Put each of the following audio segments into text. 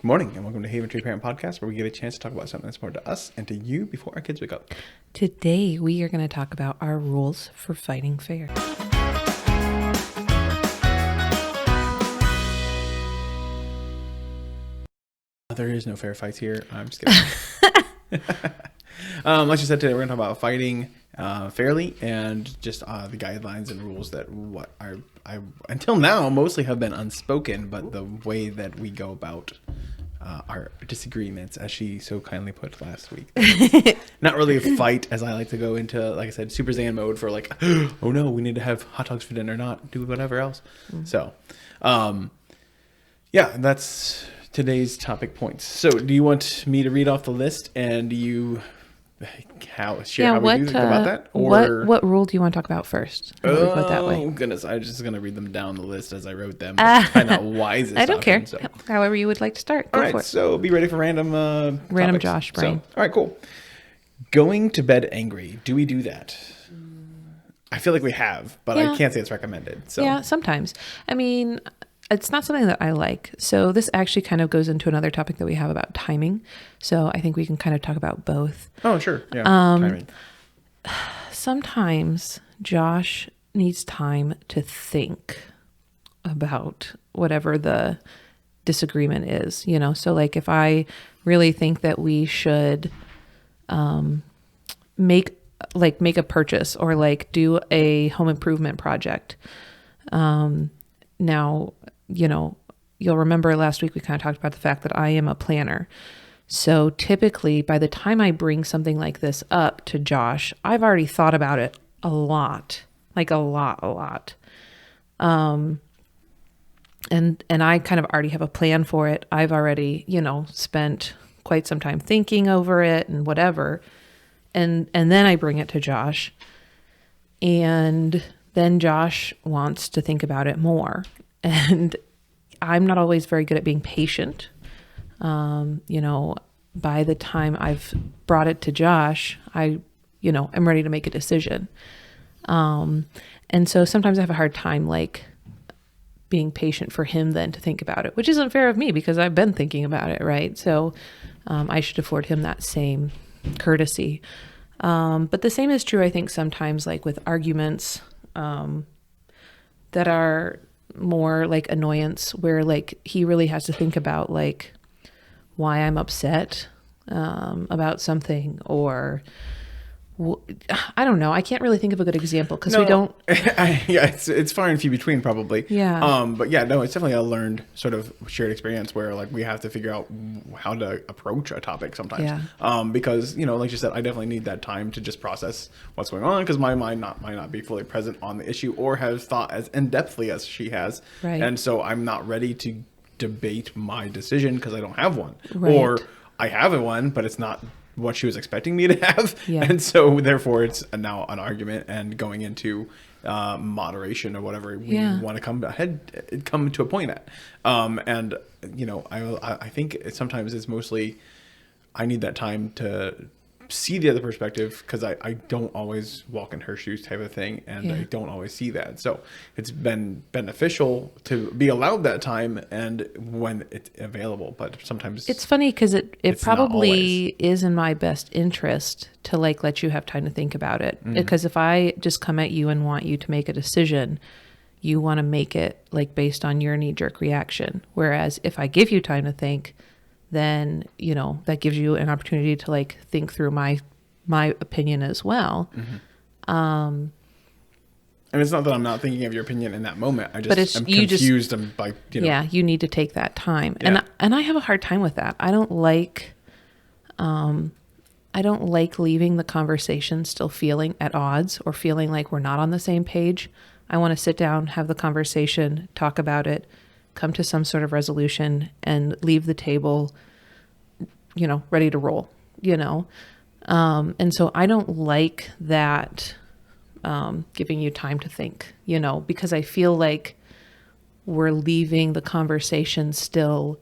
Good morning and welcome to Haventree Parent Podcast, where we get a chance to talk about something that's important to us and to you before our kids wake up. Today, we are going to talk about our rules for fighting fair. There is no fair fights here. I'm just kidding. Like you said, today we're going to talk about fighting fairly and just the guidelines and rules that I until now mostly have been unspoken, but the way that we go about our disagreements, as she so kindly put last week. Not really a fight, as I like to go into, like I said, Super Saiyan mode for like, oh no, we need to have hot dogs for dinner, not do whatever else. So, yeah, that's today's topic points. So do you want me to read off the list and you how we think about that? Or what rule do you want to talk about first? Oh goodness, I'm just going to read them down the list as I wrote them. That's probably not wise. I don't care. So. However you would like to start. All right, so be ready for random topics. Josh brain. So, all right, cool. Going to bed angry. Do we do that? I feel like we have, but I can't say it's recommended. So. Yeah, sometimes. I mean, it's not something that I like. So this actually kind of goes into another topic that we have about timing. So I think we can kind of talk about both. Oh, sure. Yeah. Timing. Sometimes Josh needs time to think about whatever the disagreement is, you know? So like if I really think that we should make a purchase or like do a home improvement project. Now, you know, you'll remember last week we kind of talked about the fact that I am a planner. So typically by the time I bring something like this up to Josh, I've already thought about it a lot. And I kind of already have a plan for it. I've already, you know, spent quite some time thinking over it and whatever. And then I bring it to Josh. And then Josh wants to think about it more. And I'm not always very good at being patient. You know, by the time I've brought it to Josh, I'm ready to make a decision. And so sometimes I have a hard time, like, being patient for him then to think about it, which isn't fair of me because I've been thinking about it, right? So I should afford him that same courtesy. But the same is true, I think, sometimes, like, with arguments that are more like annoyance, where like he really has to think about like why I'm upset about something, or I don't know. I can't really think of a good example because we don't. It's far and few between probably. Yeah. But yeah, no, it's definitely a learned sort of shared experience where like we have to figure out how to approach a topic sometimes. Yeah. Because, you know, like you said, I definitely need that time to just process what's going on because my mind might not be fully present on the issue or have thought as in-depthly as she has. Right. And so I'm not ready to debate my decision because I don't have one. Right. Or I have one, but it's not what she was expecting me to have. Yeah. And so therefore it's now an argument and going into moderation or whatever we want to come to a point at. And you know, I think sometimes it's mostly I need that time to see the other perspective because I don't always walk in her shoes type of thing, and I don't always see that. So it's been beneficial to be allowed that time and when it's available, but sometimes it's funny because it probably is in my best interest to like let you have time to think about it, because if I just come at you and want you to make a decision, you want to make it like based on your knee-jerk reaction, whereas if I give you time to think, then, you know, that gives you an opportunity to like think through my opinion as well. And it's not that I'm not thinking of your opinion in that moment. I just am confused and like, you know. Yeah, you need to take that time. Yeah. And I have a hard time with that. I don't like leaving the conversation still feeling at odds or feeling like we're not on the same page. I want to sit down, have the conversation, talk about it, come to some sort of resolution and leave the table, you know, ready to roll, you know? And so I don't like that, giving you time to think, you know, because I feel like we're leaving the conversation still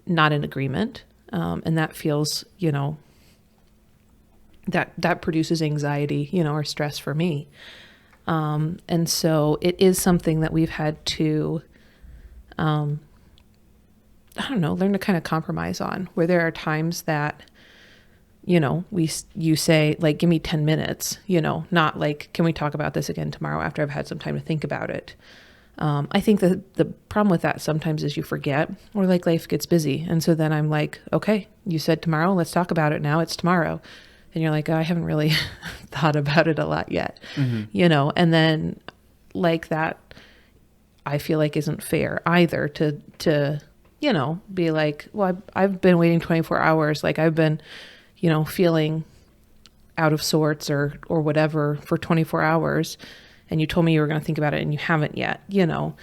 not in agreement. And that feels, you know, that produces anxiety, you know, or stress for me. And so it is something that we've had to I don't know, learn to kind of compromise on, where there are times that, you know, you say like, give me 10 minutes, you know, not like, can we talk about this again tomorrow after I've had some time to think about it? I think that the problem with that sometimes is you forget, or like life gets busy. And so then I'm like, okay, you said tomorrow, let's talk about it now. It's tomorrow. And you're like, oh, I haven't really thought about it a lot yet, you know? And then like that, I feel like isn't fair either to, you know, be like, well, I've been waiting 24 hours. Like I've been, you know, feeling out of sorts or whatever for 24 hours. And you told me you were going to think about it and you haven't yet, you know?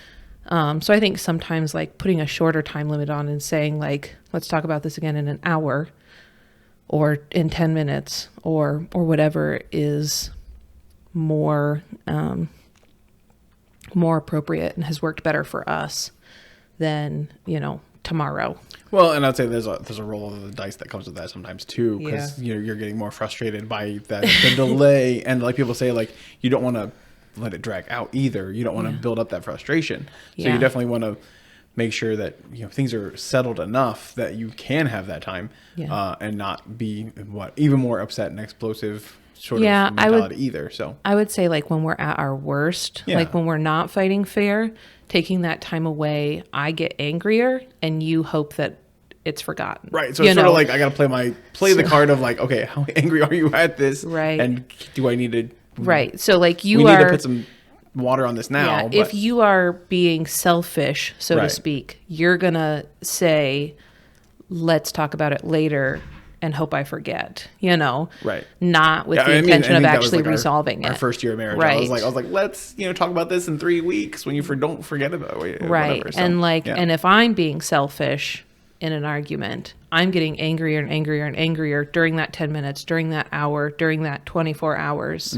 So I think sometimes like putting a shorter time limit on and saying like, let's talk about this again in an hour or in 10 minutes or whatever is more appropriate and has worked better for us than, you know, tomorrow. Well, and I'd say there's a roll of the dice that comes with that sometimes too, because you know, you're getting more frustrated by the delay, and like people say, like you don't want to let it drag out either. You don't want to build up that frustration. So you definitely want to make sure that, you know, things are settled enough that you can have that time and not be even more upset and explosive sort of mentality either. So I would say like when we're at our worst, like when we're not fighting fair, taking that time away, I get angrier and you hope that it's forgotten. Right. So it's sort of like I got to play the card of like, okay, how angry are you at this? Right. And do I need to... Right. So like we need to put some water on this now. Yeah, if you are being selfish, so to speak, you're going to say, let's talk about it later and hope I forget, you know, not with the intention of actually resolving it. Our first year of marriage, right. I was like, let's, you know, talk about this in 3 weeks when you don't forget about it. Right. Whatever. So, and like, and if I'm being selfish in an argument, I'm getting angrier and angrier and angrier during that 10 minutes, during that hour, during that 24 hours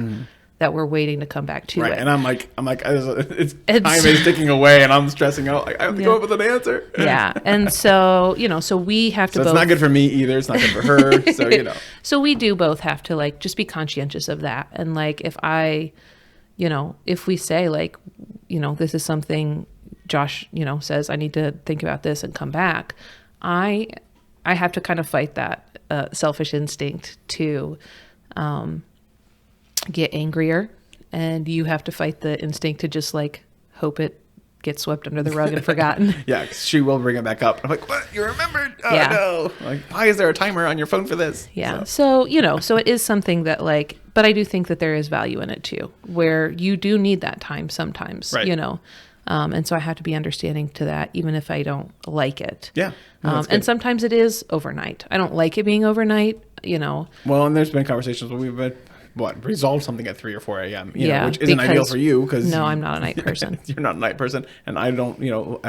that we're waiting to come back to it. And I'm like, it's time is ticking away and I'm stressing out. Like, I have to go up with an answer. And so, you know, so we have to both. It's not good for me either. It's not good for her. So, you know. So we do both have to like, just be conscientious of that. And like, if we say like, you know, this is something Josh, you know, says I need to think about this and come back. I have to kind of fight that selfish instinct to get angrier, and you have to fight the instinct to just like hope it gets swept under the rug and forgotten. Cause she will bring it back up. I'm like, what? You remembered? Oh no! Like, why is there a timer on your phone for this? So you know, so it is something that like, but I do think that there is value in it too, where you do need that time sometimes. You know. And so I have to be understanding to that, even if I don't like it. And sometimes it is overnight. I don't like it being overnight, you know. Well, and there's been conversations where we've resolved something at 3 or 4 a.m., you know, which isn't ideal for you because... No, I'm not a night person. You're not a night person. And I don't, you know,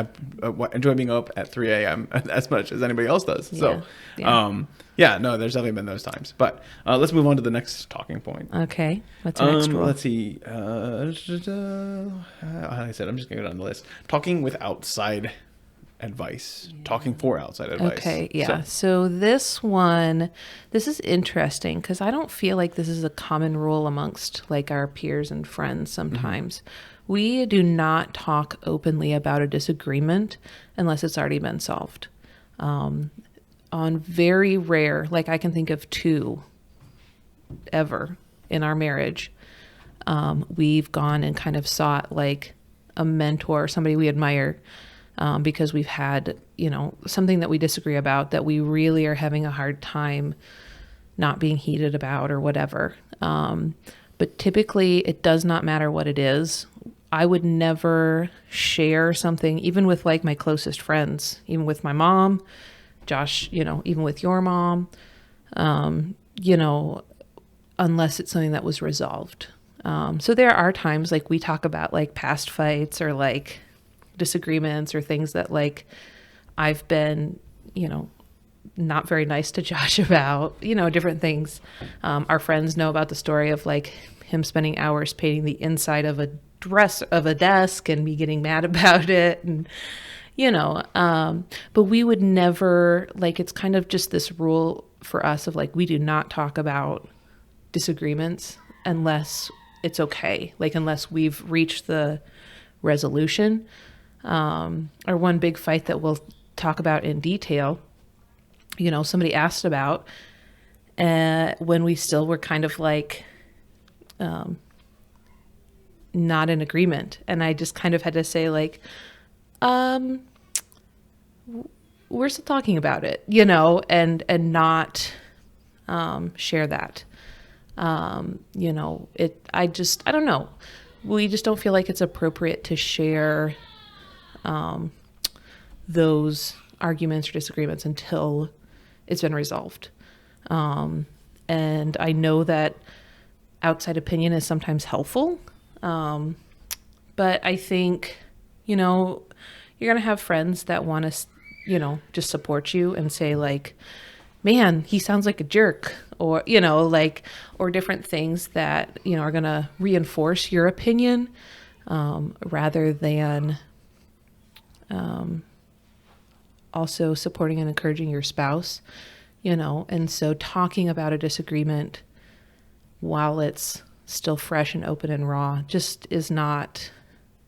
enjoy being up at 3 a.m. as much as anybody else does. So, no, there's definitely been those times. But let's move on to the next talking point. Okay. What's the next rule? Let's see. Like I said, I'm just going to go down the list. Talking with outside advice. Talking for outside advice. Okay, so this is interesting because I don't feel like this is a common rule amongst like our peers and friends sometimes. We do not talk openly about a disagreement unless it's already been solved. On very rare, like I can think of 2 ever in our marriage, we've gone and kind of sought like a mentor, somebody we admire, because we've had, you know, something that we disagree about that we really are having a hard time not being heated about or whatever. But typically it does not matter what it is. I would never share something, even with like my closest friends, even with my mom, Josh, you know, even with your mom, you know, unless it's something that was resolved. So there are times like we talk about like past fights or like disagreements or things that like I've been, you know, not very nice to Josh about, you know, different things. Our friends know about the story of like him spending hours painting the inside of a desk and me getting mad about it. And, you know, but we would never, like, it's kind of just this rule for us of like, we do not talk about disagreements unless it's okay. Like, unless we've reached the resolution. Or one big fight that we'll talk about in detail. Somebody asked about when we still were kind of like not in agreement. And I just kind of had to say like, we're still talking about it, and not share that. I don't know. We just don't feel like it's appropriate to share those arguments or disagreements until it's been resolved. And I know that outside opinion is sometimes helpful. But I think, you're going to have friends that want to, just support you and say like, man, he sounds like a jerk, or, or different things that, are going to reinforce your opinion, rather than, also supporting and encouraging your spouse, and so talking about a disagreement while it's still fresh and open and raw just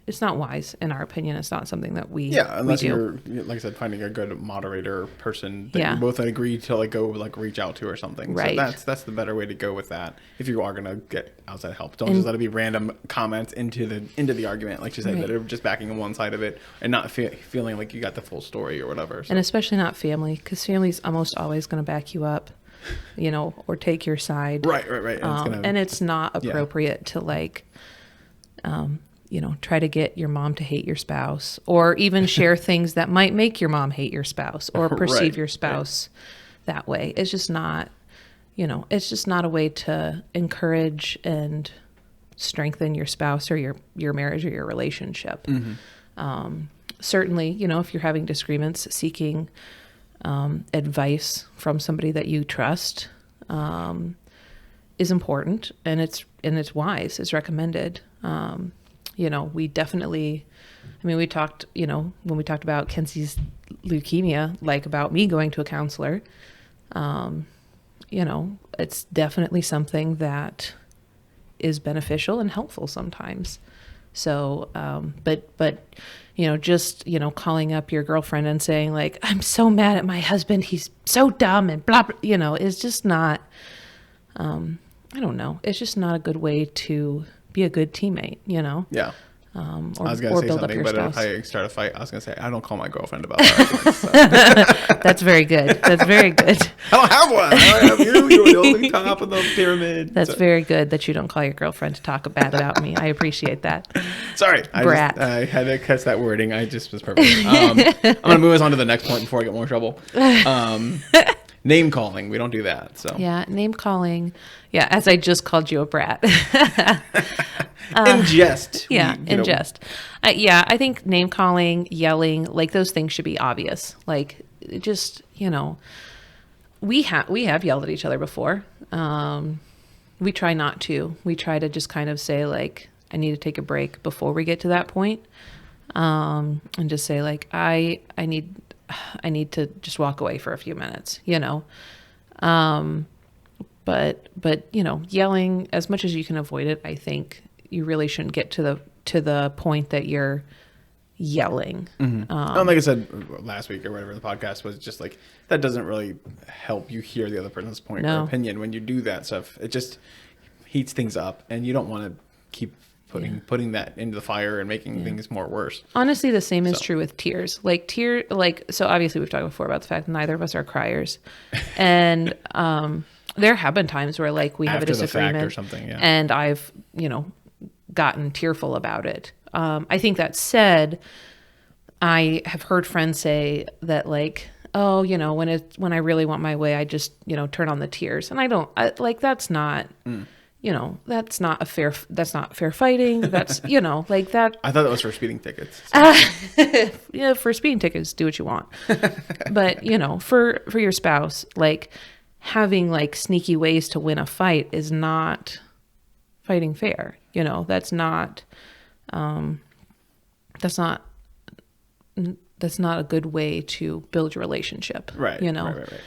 it's not wise in our opinion. It's not something that unless we you're, like I said, finding a good moderator person that you both agree to like go like reach out to or something. Right. So that's the better way to go with that. If you are gonna get outside help, don't just let it be random comments into the argument, like you said, that are just backing one side of it and not feeling like you got the full story or whatever. So. And especially not family, because family's almost always going to back you up, or take your side. Right. And it's not appropriate to like, try to get your mom to hate your spouse, or even share things that might make your mom hate your spouse or perceive your spouse that way. It's just not, it's just not a way to encourage and strengthen your spouse or your marriage or your relationship. Certainly, if you're having disagreements, seeking advice from somebody that you trust is important, and it's wise. It's recommended. We definitely, we talked, when we talked about Kenzie's leukemia, like about me going to a counselor, it's definitely something that is beneficial and helpful sometimes. So, but just, calling up your girlfriend and saying like, I'm so mad at my husband, he's so dumb and blah, blah, is just not, I don't know. It's just not a good way to be a good teammate, Yeah. Or, I was going to say something, but spouse. if I start a fight, I was going to say, I don't call my girlfriend about our arguments. So. That's very good. That's very good. I don't have one. I have you. You're the only top of the pyramid. That's very good that you don't call your girlfriend to talk bad about me. I appreciate that. Sorry. Brat. I had to catch that wording. I just was perfect. I'm going to move us on to the next point before I get more trouble. Name calling. We don't do that. So yeah, name calling. Yeah, as I just called you a brat. In jest. Yeah, in jest. I think name calling, yelling, like those things should be obvious. Like just, we have yelled at each other before. We try not to. We try to just kind of say like, I need to take a break before we get to that point. And just say like, I need to just walk away for a few minutes, but yelling, as much as you can avoid it, I think you really shouldn't get to the point that you're yelling. Like I said last week or whatever, the podcast was just like, that doesn't really help you hear the other person's point or opinion. When you do that stuff, it just heats things up, and you don't want to keep putting that into the fire and making things more worse. Honestly, the same is true with tears. So obviously we've talked before about the fact that neither of us are criers. And there have been times where like we have a disagreement the fact or something, and I've, gotten tearful about it. I think that said, I have heard friends say that like, oh, when I really want my way, I just, turn on the tears. And that's not... that's not fair fighting. That's, like that. I thought that was for speeding tickets. So. For speeding tickets, do what you want. But, for your spouse, like having like sneaky ways to win a fight is not fighting fair. That's not a good way to build your relationship. Right. Right.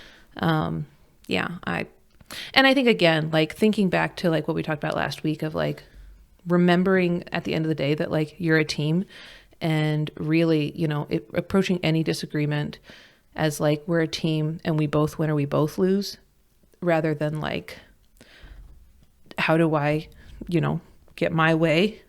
And I think, again, like thinking back to like what we talked about last week of like remembering at the end of the day that like you're a team, and really, approaching any disagreement as like we're a team and we both win or we both lose, rather than like, how do I, get my way,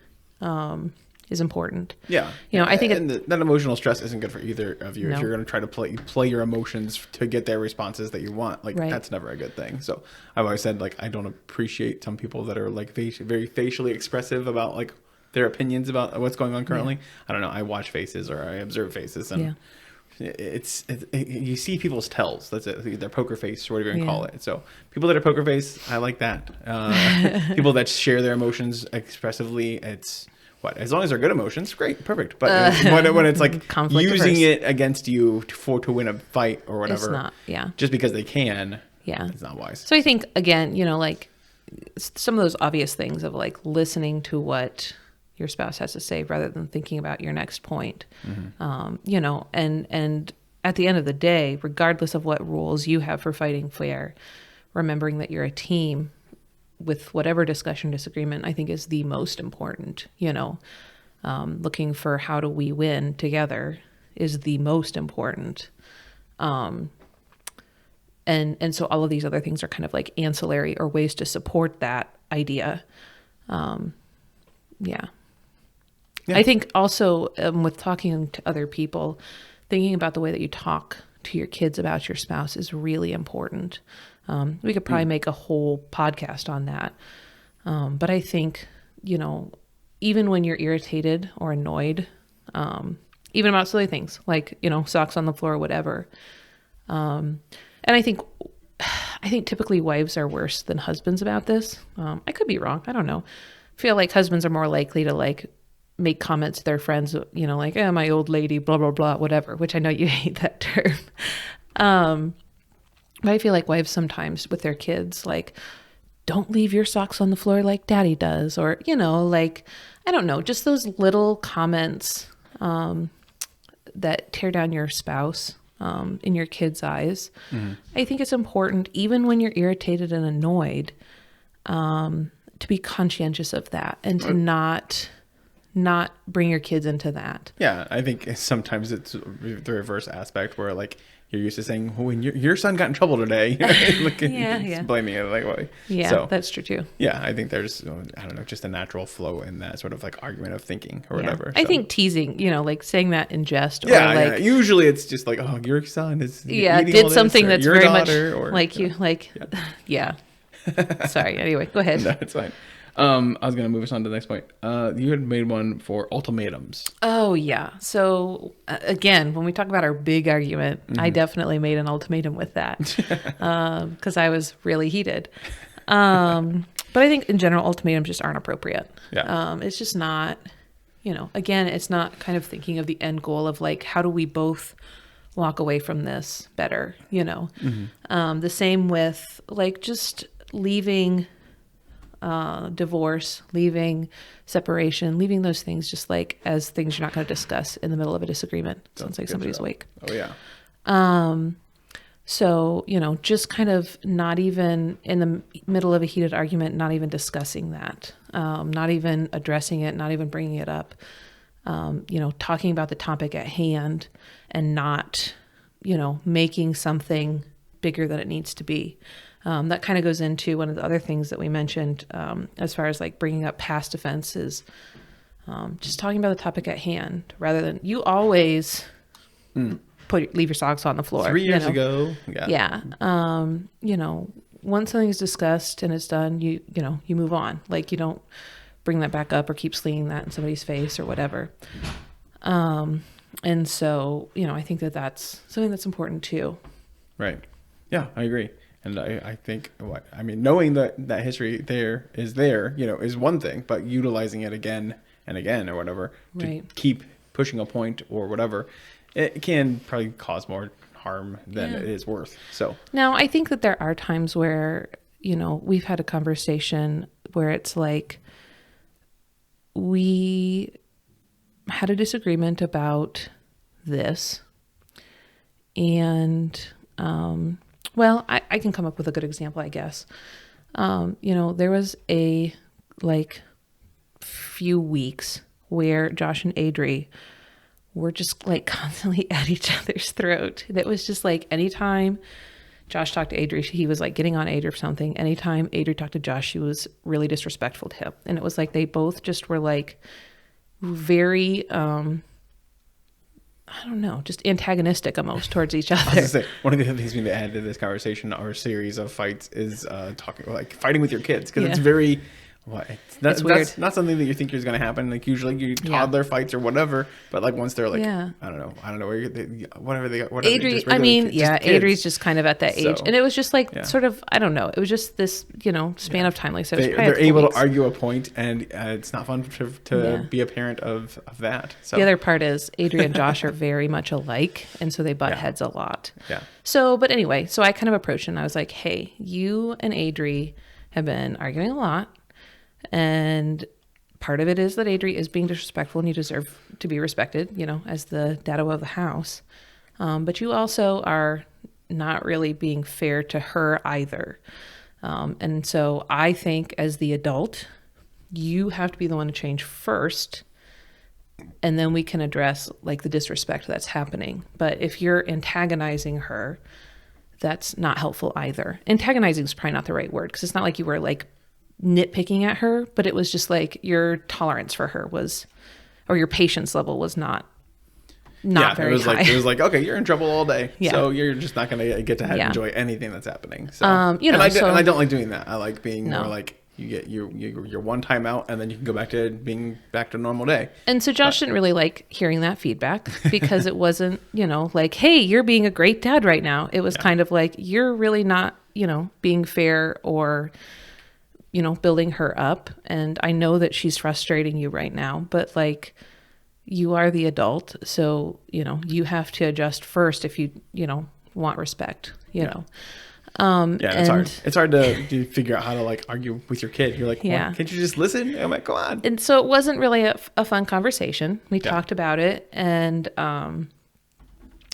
is important. Yeah. I think that emotional stress isn't good for either of you. No. If you're going to try to play your emotions to get their responses that you want, like Right. that's never a good thing. So I've always said, like, I don't appreciate some people that are like very facially expressive about like their opinions about what's going on currently. Yeah. I don't know. I watch faces or I observe faces, and you see people's tells. That's it. Their poker face or whatever you can call it. So people that are poker face, I like that. People that share their emotions expressively, it's as long as they're good emotions, great, perfect. But when it's like using it against you to win a fight or whatever, it's not, just because they can, yeah, it's not wise. So I think, again, like some of those obvious things of like listening to what your spouse has to say rather than thinking about your next point. And at the end of the day, regardless of what rules you have for fighting fair, remembering that you're a team with whatever disagreement, I think is the most important. Looking for how do we win together is the most important. And so all of these other things are kind of like ancillary or ways to support that idea. Yeah. I think also with talking to other people, thinking about the way that you talk to your kids about your spouse is really important. We could probably make a whole podcast on that. But I think, even when you're irritated or annoyed, even about silly things like, socks on the floor or whatever. And I think typically wives are worse than husbands about this. I could be wrong. I don't know. I feel like husbands are more likely to like make comments to their friends, like, my old lady, blah, blah, blah, whatever, which I know you hate that term. But I feel like wives sometimes with their kids, like, don't leave your socks on the floor like daddy does. Or, like, I don't know, just those little comments that tear down your spouse in your kids' eyes. Mm-hmm. I think it's important, even when you're irritated and annoyed, to be conscientious of that and to not bring your kids into that. Yeah, I think sometimes it's the reverse aspect where like you're used to saying, when your son got in trouble today, blaming it like, well, that's true too. Yeah, I think there's, I don't know, just a natural flow in that sort of like argument of thinking or whatever. I think teasing, like saying that in jest. Or like, usually it's just like, oh, your son is did something that's your very daughter, much or, like you, like, Sorry. Anyway, go ahead. No, it's fine. I was going to move us on to the next point. You had made one for ultimatums. Oh, yeah. So, again, when we talk about our big argument, I definitely made an ultimatum with that because I was really heated. But I think in general, ultimatums just aren't appropriate. Yeah. It's just not, again, it's not kind of thinking of the end goal of like, how do we both walk away from this better, The same with like just leaving divorce, leaving separation, leaving those things just like as things you're not going to discuss in the middle of a disagreement. Sounds like somebody's awake. Oh, yeah. So, just kind of not even in the middle of a heated argument, not even discussing that, not even addressing it, not even bringing it up, talking about the topic at hand and not, making something bigger than it needs to be. That kind of goes into one of the other things that we mentioned as far as like bringing up past offenses, just talking about the topic at hand rather than you always leave your socks on the floor. 3 years ago. Yeah. Once something is discussed and it's done, you move on. Like you don't bring that back up or keep slinging that in somebody's face or whatever. And so, I think that that's something that's important too. Right. Yeah, I agree. And I think, knowing that history is one thing, but utilizing it again and again or whatever to keep pushing a point or whatever, it can probably cause more harm than it is worth. So now I think that there are times where, we've had a conversation where it's like we had a disagreement about this and, well, I can come up with a good example, I guess. There was a few weeks where Josh and Adri were just like constantly at each other's throat. That was just like anytime Josh talked to Adri, he was like getting on Adri for something. Anytime Adri talked to Josh, she was really disrespectful to him. And it was like they both just were like very, I don't know, just antagonistic almost towards each other. I was gonna say, one of the other things we need to add to this conversation, our series of fights, is fighting with your kids, because it's very... It's weird. That's not something that you think is going to happen. Like usually you toddler fights or whatever, but like once they're like, I don't know whatever they Adri, I mean, Adri's just kind of at that age, and it was just like sort of, I don't know, it was just this, span of time. Like so they're able to argue a point, and it's not fun to be a parent of that. So the other part is Adri and Josh are very much alike, and so they butt heads a lot. Yeah. So, but anyway, so I kind of approached and I was like, hey, you and Adri have been arguing a lot. And part of it is that Adri is being disrespectful and you deserve to be respected, as the dado of the house. But you also are not really being fair to her either. And so I think as the adult, you have to be the one to change first. And then we can address like the disrespect that's happening. But if you're antagonizing her, that's not helpful either. Antagonizing is probably not the right word, because it's not like you were like nitpicking at her, but it was just like your tolerance for her was, or your patience level was not very high. It was like, okay, you're in trouble all day, so you're just not going to get to enjoy anything that's happening. So, and I don't like doing that. I like being more like you get your one time out, and then you can go back to being back to a normal day. And so Josh didn't really like hearing that feedback, because it wasn't, like, hey, you're being a great dad right now. It was kind of like, you're really not, being fair or building her up. And I know that she's frustrating you right now, but like, you are the adult. So, you have to adjust first if you, want respect, know. It's hard. It's hard to figure out how to like argue with your kid. You're like, can't you just listen? I'm like, go on. And so it wasn't really a fun conversation. We talked about it, and,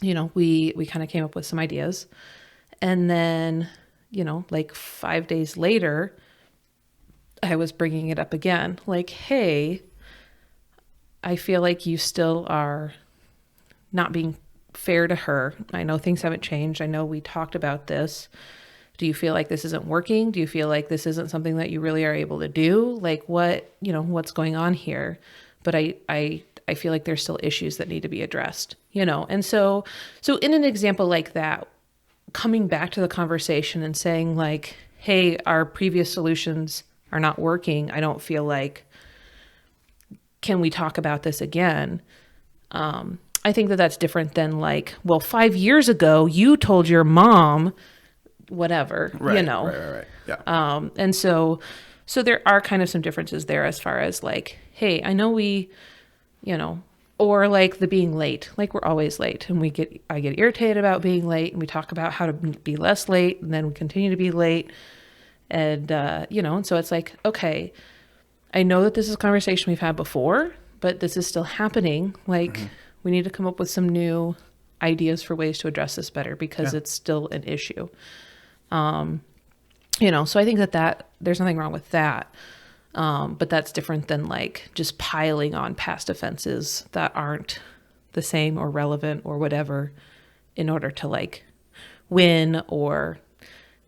we kind of came up with some ideas. And then, like 5 days later, I was bringing it up again, like, hey, I feel like you still are not being fair to her. I know things haven't changed. I know we talked about this. Do you feel like this isn't working? Do you feel like this isn't something that you really are able to do? Like what's going on here? But I feel like there's still issues that need to be addressed, And so in an example like that, coming back to the conversation and saying like, hey, our previous solutions are not working. I don't feel like, can we talk about this again? I think that that's different than like, well, 5 years ago, you told your mom, whatever, Right. Yeah. And so there are kind of some differences there as far as like, hey, I know we, or like the being late, like we're always late, and I get irritated about being late, and we talk about how to be less late, and then we continue to be late. And, and so it's like, okay, I know that this is a conversation we've had before, but this is still happening. Like we need to come up with some new ideas for ways to address this better, because it's still an issue. So I think that there's nothing wrong with that. But that's different than like just piling on past offenses that aren't the same or relevant or whatever in order to like win or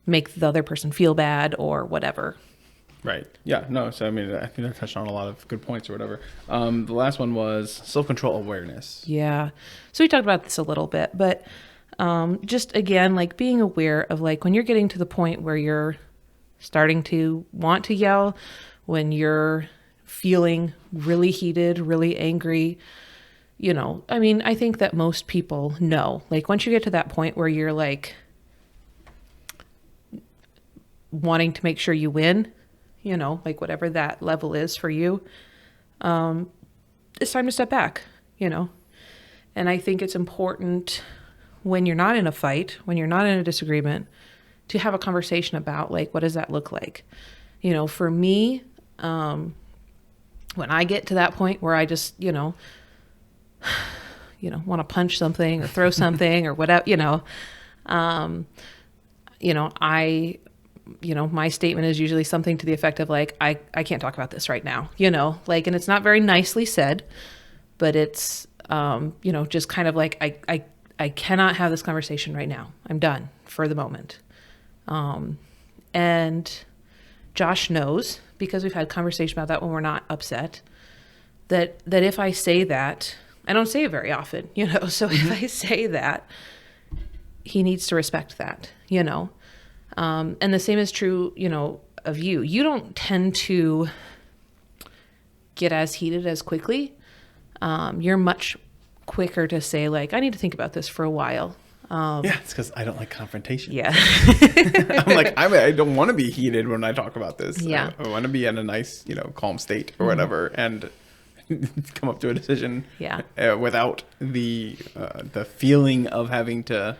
make the other person feel bad or whatever. Right. Yeah. No. So, I mean, I think I touched on a lot of good points or whatever. The last one was self-control awareness. Yeah. So we talked about this a little bit, but just again, like being aware of like when you're getting to the point where you're starting to want to yell, when you're feeling really heated, really angry, I mean, I think that most people know, like once you get to that point where you're like wanting to make sure you win, like whatever that level is for you, it's time to step back, And I think it's important when you're not in a fight, when you're not in a disagreement, to have a conversation about like, what does that look like? For me, when I get to that point where I just, want to punch something or throw something or whatever, my statement is usually something to the effect of like, I can't talk about this right now, and it's not very nicely said, but it's, just kind of like, I cannot have this conversation right now. I'm done for the moment. And Josh knows, because we've had conversation about that when we're not upset, that if I say that, I don't say it very often, so if I say that, he needs to respect that, and the same is true, of you. You don't tend to get as heated as quickly. You're much quicker to say, like, I need to think about this for a while. It's because I don't like confrontation. Yeah. I'm like, I don't want to be heated when I talk about this. Yeah. I want to be in a nice, calm state or whatever, and come up to a decision. Yeah. Without the feeling of having to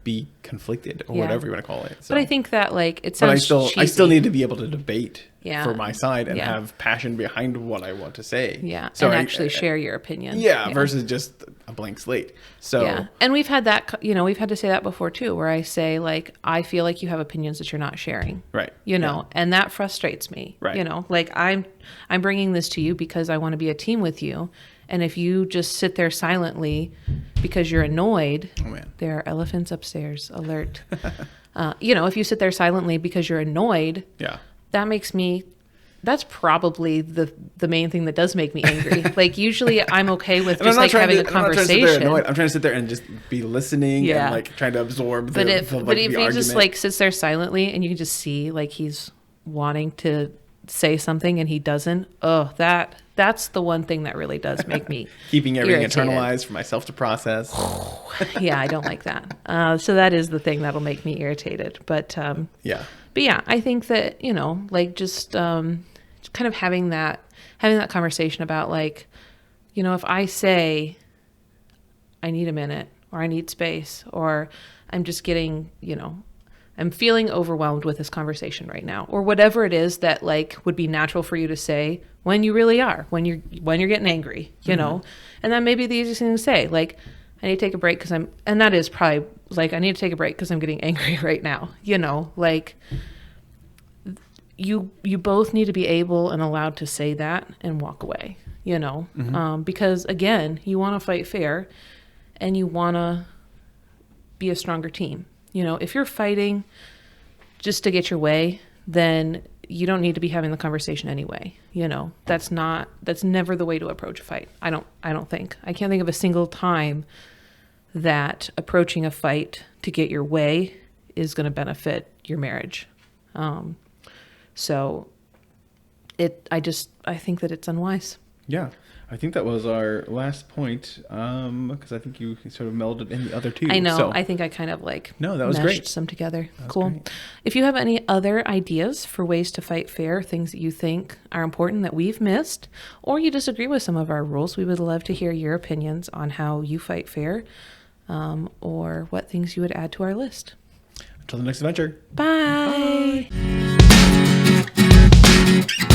be conflicted or whatever you want to call it. So. But I think that, like, it sounds cheesy. I still need to be able to debate for my side and Yeah. have passion behind what I want to say. Yeah. So and actually share your opinion. Yeah, versus just a blank slate. So yeah. And we've had that, we've had to say that before too, where I say, like, I feel like you have opinions that you're not sharing. Right. And that frustrates me. Right. Like, I'm bringing this to you because I want to be a team with you. And if you just sit there silently because you're annoyed, there are elephants upstairs, alert. If you sit there silently because you're annoyed, that's probably the main thing that does make me angry. Like, usually I'm okay with just like having a conversation. I'm trying to sit there and just be listening and like trying to absorb but the if he argument. just like sits there silently and you can just see like he's wanting to say something and he doesn't, that's the one thing that really does make me keeping everything irritated. Internalized for myself to process. Yeah, I don't like that. So that is the thing that'll make me irritated. But yeah, I think that, just kind of having that conversation about, like, if I say I need a minute or I need space or I'm just getting, I'm feeling overwhelmed with this conversation right now, or whatever it is that, like, would be natural for you to say when you really are, when you're getting angry, and that may be the easiest thing to say. Like, I need to take a break and that is probably like, I need to take a break because I'm getting angry right now, like, you both need to be able and allowed to say that and walk away, because again, you want to fight fair and you want to be a stronger team. If you're fighting just to get your way, then you don't need to be having the conversation anyway. That's never the way to approach a fight. I don't think. I can't think of a single time that approaching a fight to get your way is going to benefit your marriage. So I think that it's unwise. Yeah. I think that was our last point, because I think you sort of melded in the other two. I know. So, I think I kind of that was meshed great. Some together. Cool. Great. If you have any other ideas for ways to fight fair, things that you think are important that we've missed, or you disagree with some of our rules, we would love to hear your opinions on how you fight fair, or what things you would add to our list. Until the next adventure. Bye. Bye.